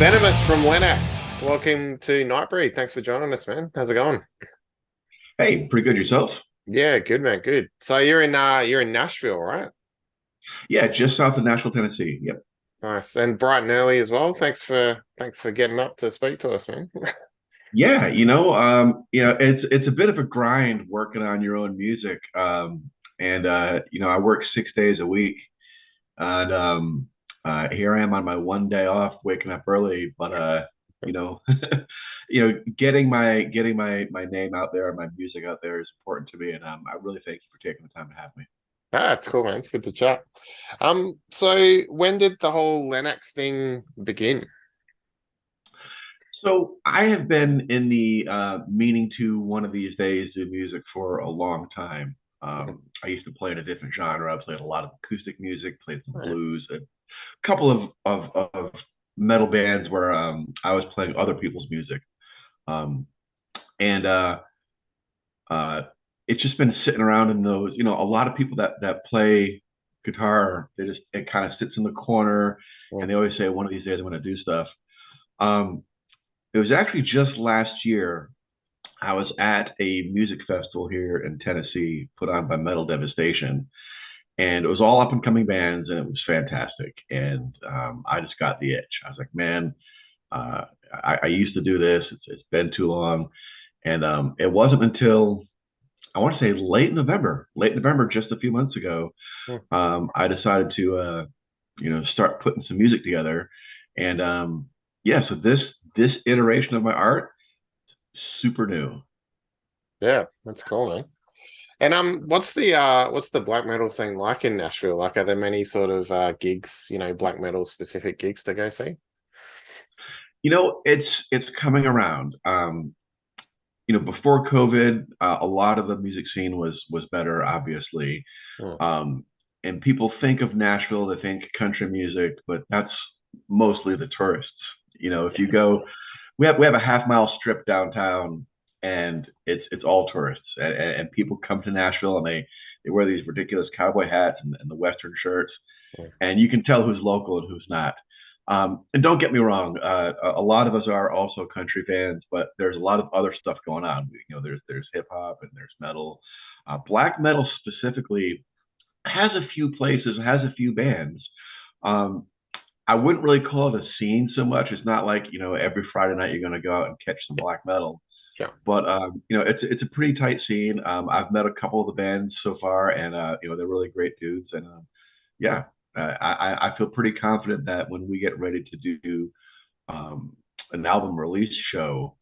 Venomous from Lenax. Welcome to Nightbreed. Thanks for joining us, man. How's it going? Hey, pretty good yourself? Yeah, good, man. Good. So you're in Nashville, right? Yeah, just south of Nashville, Tennessee. Yep. Nice. And bright and early as well. Thanks for getting up to speak to us, man. Yeah, it's a bit of a grind working on your own music. And I work 6 days a week, and here I am on my one day off, waking up early. But you know, getting my name out there and my music out there is important to me, and I really thank you for taking the time to have me. It's cool, man. It's good to chat. So when did the whole Lenax thing begin? So I have been in the meaning to one of these days do music for a long time. I used to play in a different genre. I played a lot of acoustic music, played some Oh, blues, a couple of metal bands where I was playing other people's music. Um, and uh, it's just been sitting around in those, a lot of people that play guitar, it kind of sits in the corner yeah. and they always say one of these days I'm going to do stuff. Um, it was actually just last year. I was at a music festival here in Tennessee put on by Metal Devastation, and it was all up and coming bands, and it was fantastic. And I just got the itch. I was like, man, uh, I used to do this. It's been too long, and it wasn't until I want to say late November, just a few months ago, Hmm. I decided to start putting some music together, and yeah, so this iteration of my art super new. Yeah, that's cool, man. And what's the black metal scene like in Nashville? Like, are there many sort of gigs, black metal specific gigs to go see? It's coming around. Before COVID, a lot of the music scene was better, obviously. Hmm. Um, and people think of Nashville, they think country music, but that's mostly the tourists. If you go, we have a half mile strip downtown, and it's all tourists, and people come to Nashville and they wear these ridiculous cowboy hats and the Western shirts, Hmm. and you can tell who's local and who's not. And don't get me wrong, a lot of us are also country fans, but there's a lot of other stuff going on. There's hip hop and there's metal. Black metal specifically has a few places, has a few bands. Um, I wouldn't really call it a scene so much. It's not like every Friday night you're going to go out and catch some black metal, Yeah. but it's a pretty tight scene. I've met a couple of the bands so far, and they're really great dudes, and yeah, I feel pretty confident that when we get ready to do um, an album release show,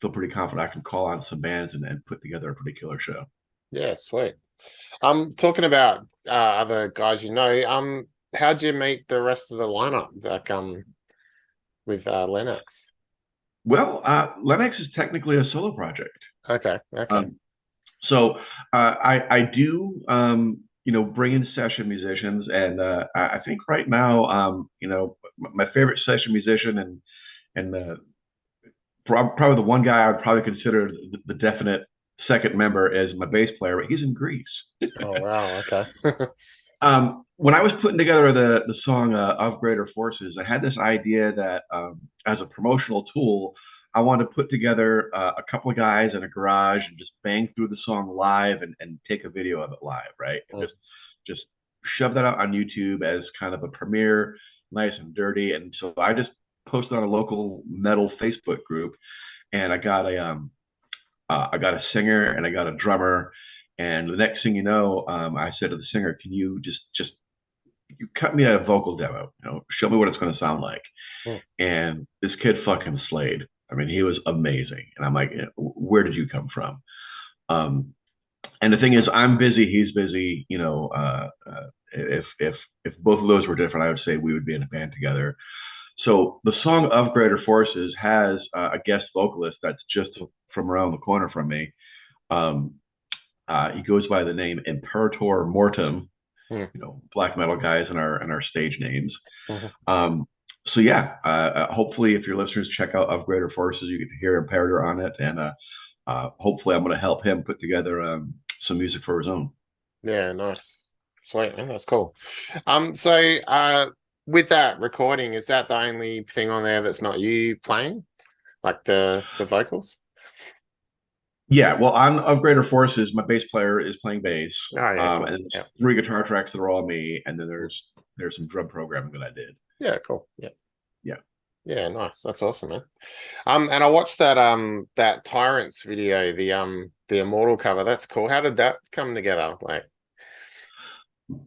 feel pretty confident I can call on some bands and put together a pretty killer show. Yeah, sweet. Talking about other guys how'd you meet the rest of the lineup, like with Lennox? Well, Lenax is technically a solo project. Okay, okay. Um, so I do bring in session musicians, and I think right now my favorite session musician and probably the one guy I would probably consider the definite second member is my bass player, but he's in Greece. Oh wow, okay. When I was putting together the song of Greater Forces, I had this idea that as a promotional tool, I wanted to put together a couple of guys in a garage and just bang through the song live and take a video of it live, right? And Mm. just shove that out on YouTube as kind of a premiere, nice and dirty. And so I just posted on a local metal Facebook group, and I got a singer and I got a drummer. And the next thing you know, I said to the singer, "Can you just you cut me a vocal demo? Show me what it's going to sound like." Mm. And this kid fucking slayed. I mean, he was amazing. And I'm like, "Where did you come from?" Um, and the thing is, I'm busy, he's busy. If both of those were different, I would say we would be in a band together. So the song of Greater Forces has a guest vocalist that's just from around the corner from me. Um, he goes by the name Imperator Mortem. Mm. Black metal guys in our stage names. Mhm. Um, so yeah, hopefully, if your listeners check out Of Greater Forces, you get to hear Imperator on it, and hopefully, I'm going to help him put together some music for his own. Yeah, nice. Sweet, man. That's cool. So with that recording, is that the only thing on there that's not you playing, like the vocals? Yeah, well, on Of Greater Forces, my bass player is playing bass, Oh yeah, cool. and Yeah, there's three guitar tracks that are all me, and then there's some drum programming that I did. yeah, cool. Yeah, Yeah. yeah, nice. That's awesome, man. And I watched that Tyrants video, the Immortal cover. That's cool. How did that come together? Like,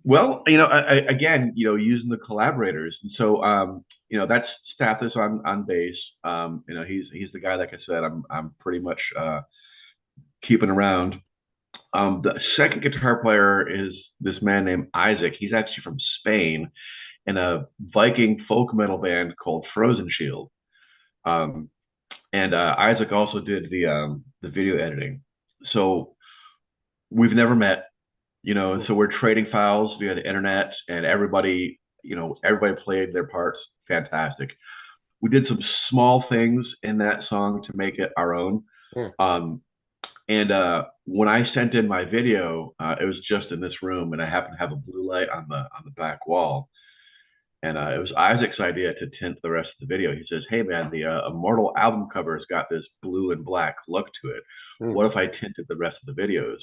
Well, again, using the collaborators, and so that's Stathis on bass. He's the guy, like I said, I'm pretty much keeping around. The second guitar player is this man named Isaac. He's actually from Spain in a Viking folk metal band called Frozen Shield. Um, and Isaac also did the video editing. So we've never met, and so we're trading files via the internet, and everybody played their parts fantastic. We did some small things in that song to make it our own. hmm, Um, and when I sent in my video, it was just in this room, and I happened to have a blue light on the back wall. And it was Isaac's idea to tint the rest of the video. He says, "Hey man, the Immortal album cover has got this blue and black look to it. hmm. What if I tinted the rest of the videos?"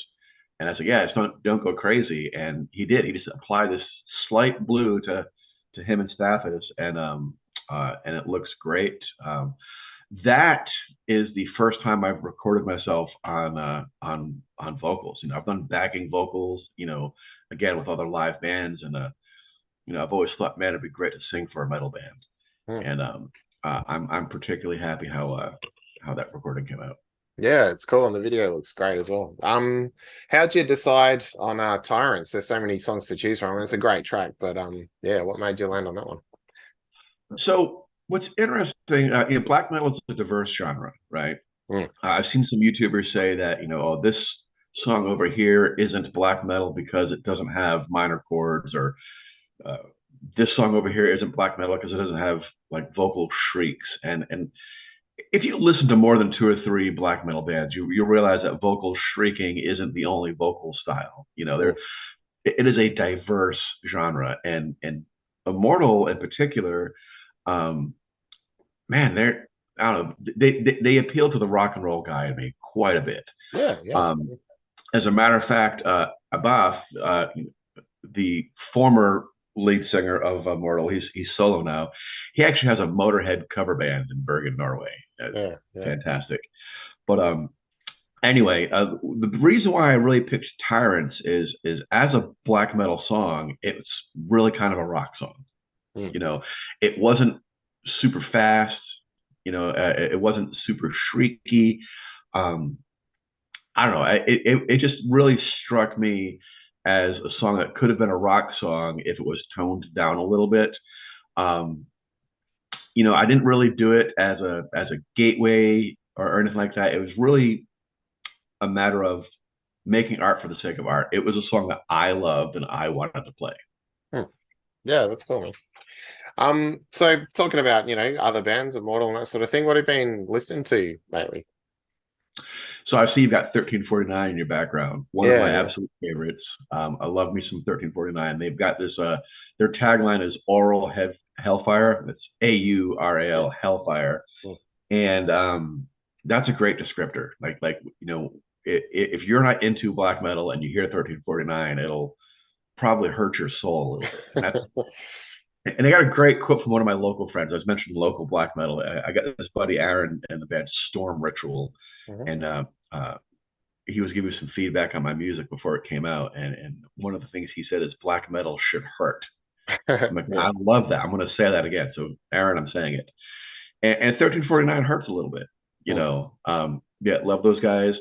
And I said, "Yeah, don't go crazy." And he did. He just applied this slight blue to him and Stathis, and it looks great. That is the first time I've recorded myself on vocals. I've done backing vocals, again with other live bands, and I've always thought, man, it'd be great to sing for a metal band. Hmm. And I'm particularly happy how that recording came out. Yeah, it's cool, and the video looks great as well. How'd you decide on Tyrants? There's so many songs to choose from, and it's a great track. But yeah, what made you land on that one? So what's interesting, black metal is a diverse genre, right? Mm. I've seen some YouTubers say that, oh, this song over here isn't black metal because it doesn't have minor chords, or this song over here isn't black metal because it doesn't have like vocal shrieks. And if you listen to more than two or three black metal bands, you realize that vocal shrieking isn't the only vocal style. It is a diverse genre, and Immortal in particular, man, I don't know, they appeal to the rock and roll guy in me quite a bit. Yeah, yeah. As a matter of fact, Abaf, the former lead singer of Immortal, he's solo now. He actually has a Motorhead cover band in Bergen, Norway. Yeah. Fantastic. But anyway, the reason why I really picked Tyrants is as a black metal song, it's really kind of a rock song. Mm. It wasn't super fast. It wasn't super shrieky. I don't know. It just really struck me as a song that could have been a rock song if it was toned down a little bit. I didn't really do it as a gateway or anything like that. It was really a matter of making art for the sake of art. It was a song that I loved and I wanted to play. Yeah, that's cool, man. So talking about, other bands, Immortal and that sort of thing, what have you been listening to lately? So I see you've got 1349 in your background. One of my absolute favorites. I love me some 1349. They've got this, their tagline is Aural Hellfire. That's AURAL Hellfire. And that's a great descriptor. If you're not into black metal and you hear 1349, it'll probably hurt your soul a little bit. And I got a great quote from one of my local friends. I was mentioning local black metal. I got this buddy Aaron in the band Storm Ritual, and he was giving me some feedback on my music before it came out. And one of the things he said is black metal should hurt. I'm like, I love that. I'm going to say that again. So Aaron, I'm saying it. And 1349 hurts a little bit. Love those guys.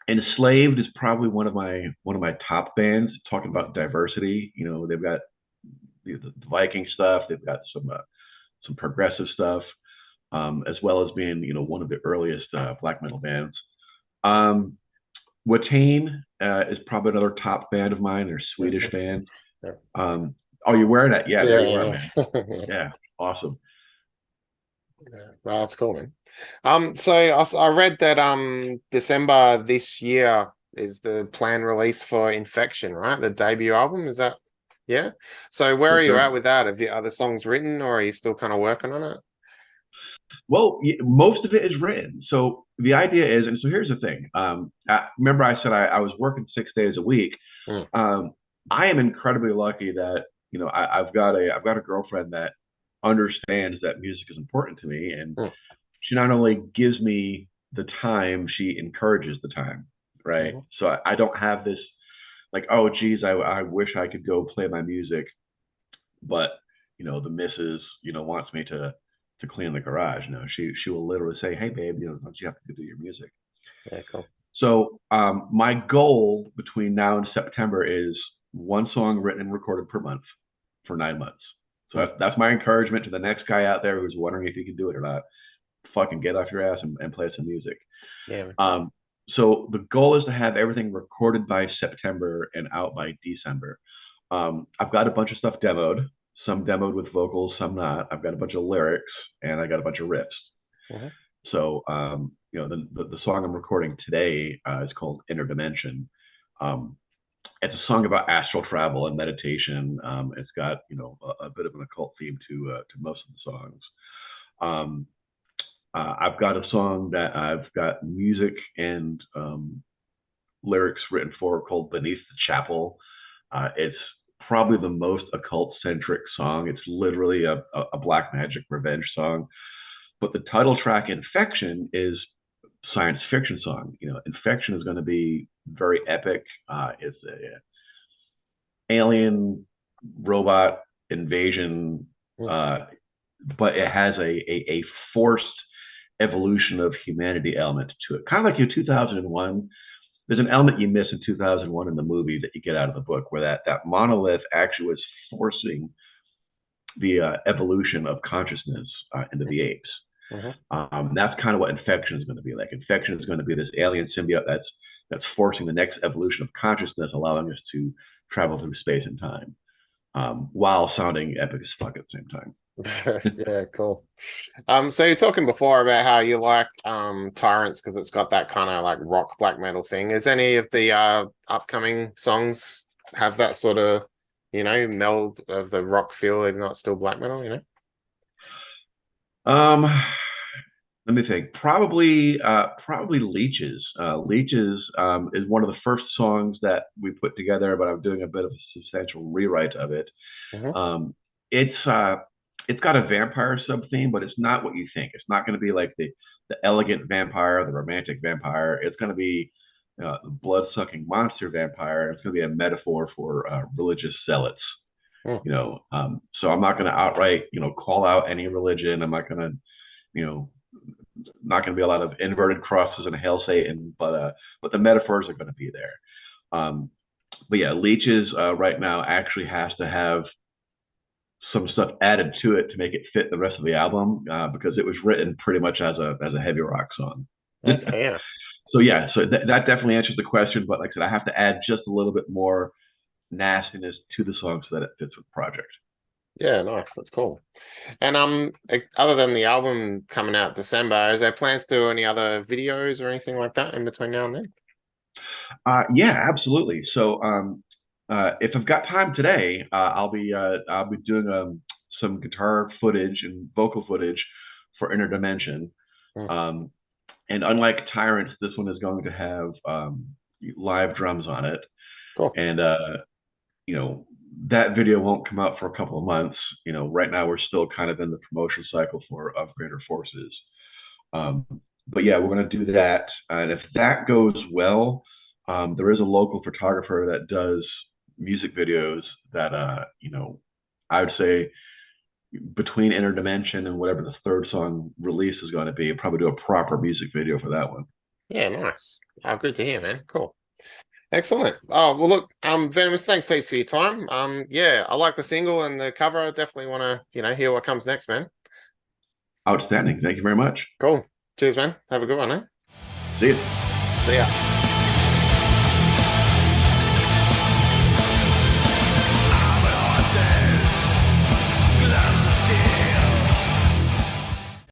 Enslaved is probably one of my top bands. Talking about diversity, they've got the Viking stuff. They've got some progressive stuff, as well as being one of the earliest black metal bands. Watain is probably another top band of mine. They're a Swedish band. Oh, you're wearing that? Yeah, there you are, man. Yeah, awesome. Yeah, well, that's cool, man. So I read that December this year is the planned release for Infection, right? The debut album. Is that Yeah. So where For are you sure. at with that? Have you other songs written, or are you still kind of working on it? Well, most of it is written. So the idea is, and so here's the thing. Remember, I said I was working 6 days a week. Mm, Um, I am incredibly lucky that I've got a girlfriend that understands that music is important to me, and mm, she not only gives me the time, she encourages the time, right? mhm. So I don't have this like, oh, geez, I wish I could go play my music, but the missus, wants me to clean the garage. No, she will literally say, hey, babe, don't you have to do your music? Yeah, cool. So my goal between now and September is one song written and recorded per month for 9 months. So Mm, that's my encouragement to the next guy out there who's wondering if he can do it or not. Fucking get off your ass and play some music. yeah, man. Um, so the goal is to have everything recorded by September and out by December. I've got a bunch of stuff demoed, some demoed with vocals, some not. I've got a bunch of lyrics and I got a bunch of riffs. Mhm. So, the song I'm recording today is called Inner Dimension. Um, it's a song about astral travel and meditation. It's got a bit of an occult theme to most of the songs. Um, I've got a song that I've got music and lyrics written for called Beneath the Chapel. It's probably the most occult centric song. It's literally a black magic revenge song. But the title track, Infection, is science fiction song. Infection is going to be very epic. It's a alien robot invasion, Mm. uh, but it has a forced evolution of humanity element to it. Kind of like in 2001, there's an element you miss in 2001 in the movie that you get out of the book, where that monolith actually was forcing the evolution of consciousness into the apes. Mhm. That's kind of what Infection is going to be like. Infection is going to be this alien symbiote that's forcing the next evolution of consciousness, allowing us to travel through space and time, while sounding epic as fuck at the same time. Yeah, cool. So you're talking before about how you like Tyrants because it's got that kind of like rock black metal thing. Is any of the upcoming songs have that sort of, meld of the rock feel, even though it's still black metal? Um, Let me think. Probably Leeches. Leeches is one of the first songs that we put together, but I'm doing a bit of a substantial rewrite of it. Hmm. Um, it's got a vampire sub theme, but it's not what you think. It's not going to be like the elegant vampire, the romantic vampire. It's going to be the blood sucking monster vampire. It's going to be a metaphor for religious zealots. Mm. So I'm not going to outright call out any religion. I'm not going to you know not going to be a lot of inverted crosses and hail Satan, but the metaphors are going to be there. But yeah, Leeches right now actually has to have some stuff added to it to make it fit the rest of the album because it was written pretty much as a heavy rock song. Okay, yeah. So yeah, that definitely answers the question. But like I said, I have to add just a little bit more nastiness to the song so that it fits with the project. Yeah, nice. That's cool. And other than the album coming out December, is there plans to do any other videos or anything like that in between now and then? Yeah, absolutely. So if I've got time today, I'll be doing some guitar footage and vocal footage for Inner Dimension. Mm, Um, and unlike Tyrants, this one is going to have live drums on it. cool. And that video won't come out for a couple of months. Right now we're still kind of in the promotion cycle for Of Greater Forces. Um, but yeah, we're going to do that. And if that goes well, there is a local photographer that does music videos that, I would say between Inner Dimension and whatever the third song release is going to be, probably do a proper music video for that one. Yeah, nice. Oh, good to hear, man. Cool. Excellent. Oh, well, look, Venomous, thanks heaps for your time. Yeah, I like the single and the cover. I definitely want to, hear what comes next, man. Outstanding. Thank you very much. Cool. Cheers, man. Have a good one, eh? See you. See ya.